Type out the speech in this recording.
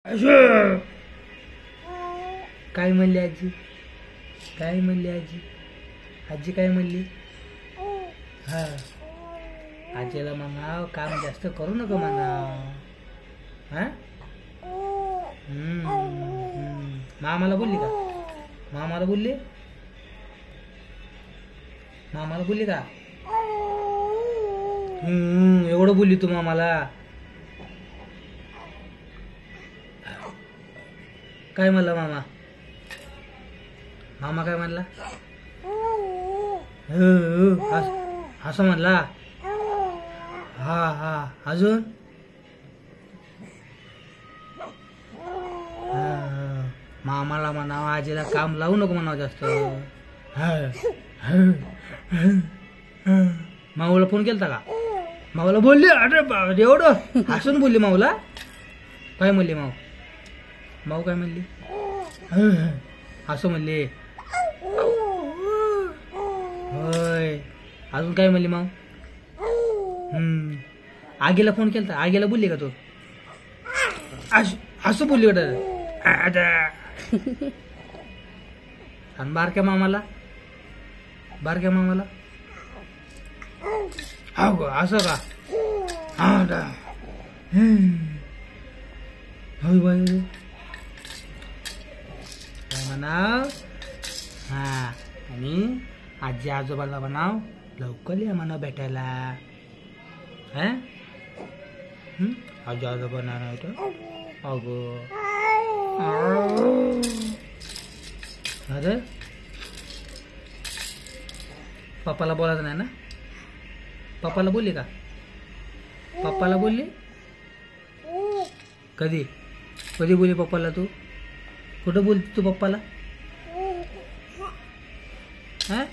असं काय म्हणली आजी? काय म्हणली आजी? आजी काय म्हणली? हा आजीला म्हणाव काम जास्त करू नको म्हणाव. हा मामाला बोलली का? मामाला बोलली? मामाला बोलली का? एवढं बोलली तू मामाला? काय म्हणला मामा? मामा काय म्हणला? असं म्हणला? हा हा अजून? मामाला म्हणावं आजीला काम लावू नको म्हणावं जास्त. माऊला फोन केलता का? माऊला बोलली? अरे एवढं हसून बोलली माऊला? काय म्हणली माऊ? माऊ काय म्हणली? असं म्हणली होय. अजून काय म्हणली माऊ? आगीला फोन केलता? आगीला बोलली का तू? असं बोलली वाटत. आणि बारक्या मामाला? बारक्या मामाला? हो असं का? हा होय बाई काय म्हणाव? हा आणि आजी आजोबाला म्हणाव लवकर या म्हणाव भेटायला. हा आजी आजोबा नाही तर अगो अरे पप्पाला बोलायचं नाही ना? पप्पाला बोलली का? पप्पाला बोलली? कधी कधी बोलली पप्पाला तू? कुठं बोलती तू पप्पाला? हा